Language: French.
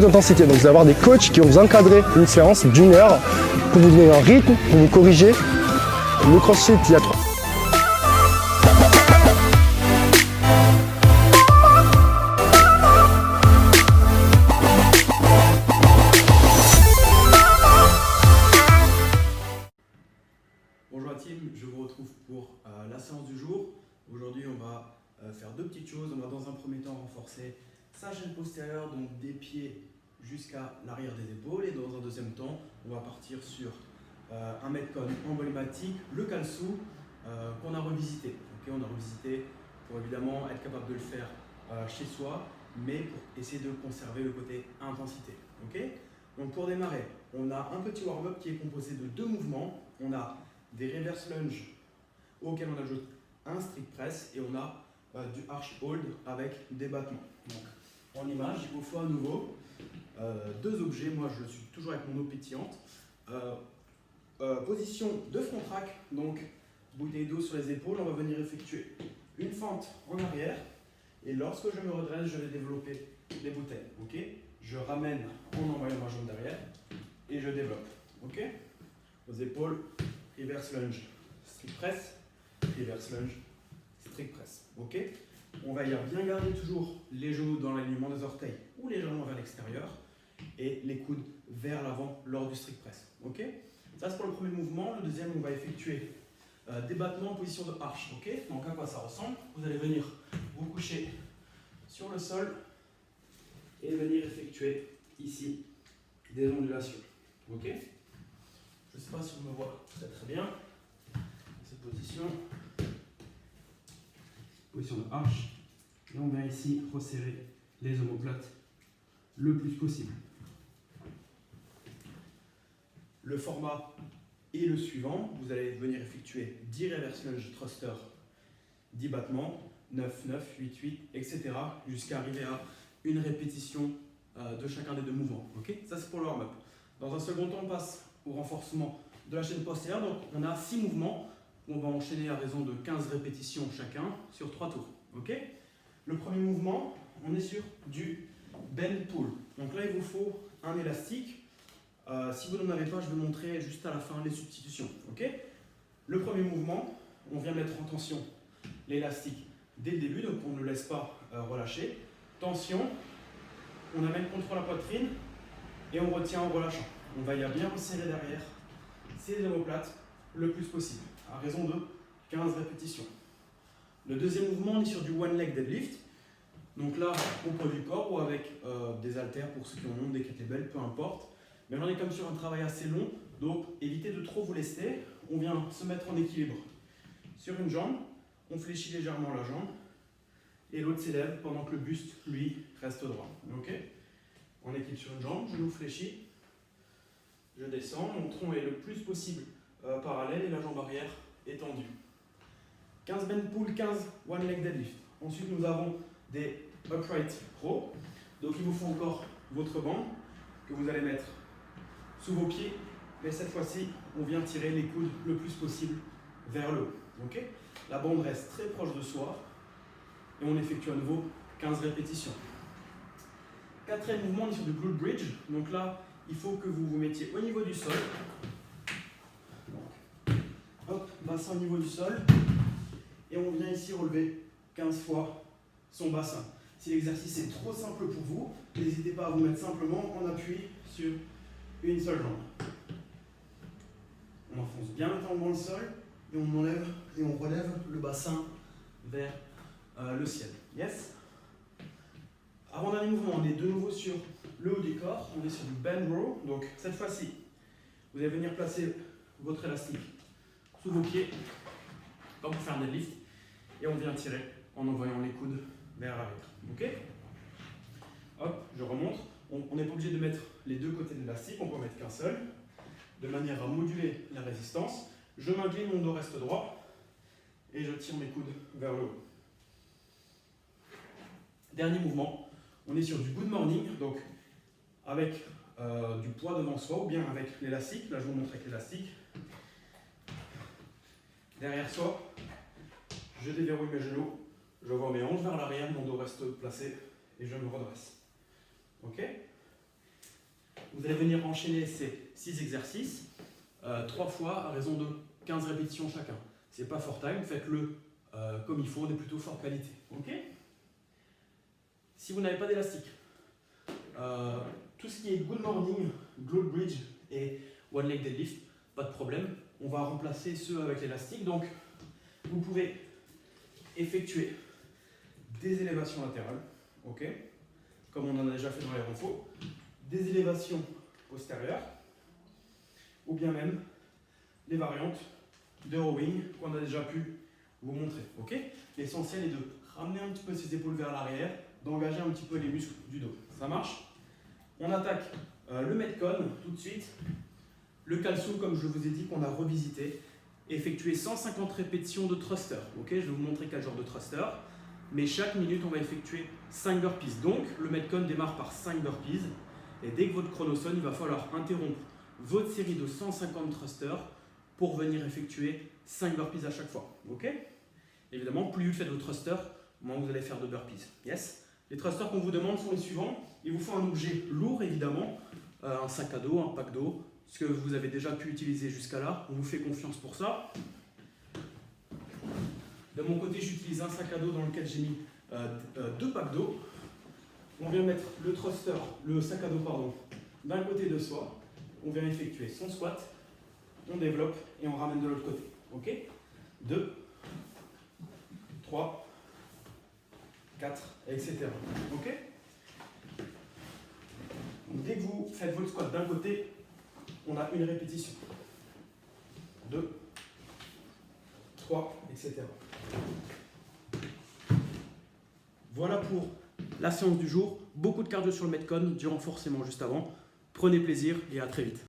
d'intensité. Donc vous allez avoir des coachs qui vont vous encadrer une séance d'1 heure pour vous donner un rythme, pour vous corriger. Le CrossFit, il y a 3. Bonjour la team, je vous retrouve pour la séance du jour. Aujourd'hui on va faire deux petites choses. On va dans un premier temps renforcer sa chaîne postérieure, donc des pieds jusqu'à l'arrière des épaules. Et dans un deuxième temps, on va partir sur un metcon emblématique, le Kalsu, qu'on a revisité. Okay, on a revisité pour évidemment être capable de le faire chez soi, mais pour essayer de conserver le côté intensité. Okay, donc pour démarrer, on a un petit warm-up qui est composé de deux mouvements. On a des reverse lunge auxquels on ajoute un strict press et on a du arch hold avec des battements. Donc, en image, il vous faut à nouveau deux objets. Moi, je suis toujours avec mon eau pétillante. Position de front track, donc bouteille d'eau sur les épaules. On va venir effectuer une fente en arrière et lorsque je me redresse, je vais développer les bouteilles. Okay, je ramène en envoyant ma jambe derrière et je développe. Okay, aux épaules. Reverse lunge, strict press, reverse lunge, strict press. Ok. On va y bien garder toujours les genoux dans l'alignement des orteils ou légèrement vers l'extérieur et les coudes vers l'avant lors du strict press. Ok. Ça c'est pour le premier mouvement. Le deuxième, on va effectuer des battements en position de arche. Ok. Donc à quoi ça ressemble? Vous allez venir vous coucher sur le sol et venir effectuer ici des ondulations. Ok. Je ne sais pas si on me voit très bien. Cette position de arche. Et on vient ici resserrer les omoplates le plus possible. Le format est le suivant. Vous allez venir effectuer 10 reverse lunge thruster, 10 battements, 9, 9, 8, 8, etc. jusqu'à arriver à une répétition de chacun des deux mouvements. Okay, ça c'est pour le warm-up. Dans un second temps, on passe au renforcement de la chaîne postérieure. Donc on a 6 mouvements. On va enchaîner à raison de 15 répétitions chacun sur 3 tours. Okay, le premier mouvement, on est sur du bend pull. Donc là, il vous faut un élastique. Si vous n'en avez pas, je vais montrer juste à la fin les substitutions. Okay, le premier mouvement, on vient mettre en tension l'élastique dès le début, donc on ne le laisse pas relâcher. Tension, on amène contre la poitrine et on retient en relâchant. On va y bien resserrer derrière ces omoplates le plus possible, à raison de 15 répétitions. Le deuxième mouvement, on est sur du one leg deadlift. Donc là, au poids du corps ou avec des haltères pour ceux qui en ont, des kettlebells, peu importe. Mais on est comme sur un travail assez long, donc évitez de trop vous lester. On vient se mettre en équilibre sur une jambe, on fléchit légèrement la jambe et l'autre s'élève pendant que le buste, lui, reste droit. Okay, on équilibre sur une jambe, genou fléchi. Je descends, mon tronc est le plus possible parallèle et la jambe arrière est tendue. 15 bend pull, 15 one leg deadlift. Ensuite, nous avons des upright row. Donc, il vous faut encore votre bande que vous allez mettre sous vos pieds. Mais cette fois-ci, on vient tirer les coudes le plus possible vers le haut. Okay, la bande reste très proche de soi et on effectue à nouveau 15 répétitions. Quatrième mouvement, on est sur du glute bridge. Donc là, il faut que vous vous mettiez au niveau du sol. Donc, hop, bassin au niveau du sol. Et on vient ici relever 15 fois son bassin. Si l'exercice est trop simple pour vous, n'hésitez pas à vous mettre simplement en appui sur une seule jambe. On enfonce bien le temps dans le sol et on enlève et on relève le bassin vers le ciel. Yes? Avant-dernier mouvement, on est de nouveau sur le haut du corps, on est sur du bend row. Donc cette fois-ci, vous allez venir placer votre élastique sous vos pieds, comme pour faire un deadlift, et on vient tirer en envoyant les coudes vers l'arrière. Ok? Hop, je remonte. On n'est pas obligé de mettre les deux côtés de l'élastique, on peut en mettre qu'un seul, de manière à moduler la résistance. Je m'incline, mon dos reste droit, et je tire mes coudes vers le haut. Dernier mouvement, on est sur du good morning, donc avec du poids devant soi ou bien avec l'élastique. Là, je vous montre avec l'élastique. Derrière soi, je déverrouille mes genoux, je vois mes hanches vers l'arrière, mon dos reste placé et je me redresse. Ok? vous allez venir enchaîner ces 6 exercices 3 fois à raison de 15 répétitions chacun. C'est pas fort time, faites-le comme il faut, de plutôt forte qualité. Ok? Si vous n'avez pas d'élastique, tout ce qui est good morning, glute bridge et one leg deadlift, pas de problème. On va remplacer ceux avec l'élastique. Donc, vous pouvez effectuer des élévations latérales, ok, comme on en a déjà fait dans les renforts, des élévations postérieures, ou bien même les variantes de rowing qu'on a déjà pu vous montrer. Ok. L'essentiel est de ramener un petit peu ses épaules vers l'arrière, d'engager un petit peu les muscles du dos. Ça marche? On attaque le Metcon tout de suite. Le calcio, comme je vous ai dit, qu'on a revisité. Effectuer 150 répétitions de thruster. Ok, je vais vous montrer quel genre de thruster. Mais chaque minute, on va effectuer 5 burpees. Donc, le Metcon démarre par 5 burpees. Et dès que votre chrono sonne, il va falloir interrompre votre série de 150 thrusters pour venir effectuer 5 burpees à chaque fois. Ok? Évidemment, plus vous faites vos thrusters, moins vous allez faire de burpees. Yes? Les thrusters qu'on vous demande sont les suivants. Il vous faut un objet lourd, évidemment, un sac à dos, un pack d'eau, ce que vous avez déjà pu utiliser jusqu'à là. On vous fait confiance pour ça. De mon côté, j'utilise un sac à dos dans lequel j'ai mis 2 packs d'eau. On vient mettre le sac à dos d'un côté de soi. On vient effectuer son squat. On développe et on ramène de l'autre côté. Ok? 2, 3, 4, etc. Ok? Donc, dès que vous faites votre squat d'un côté, on a une répétition. 2, 3, etc. Voilà pour la séance du jour. Beaucoup de cardio sur le Metcon, du renforcement juste avant. Prenez plaisir et à très vite.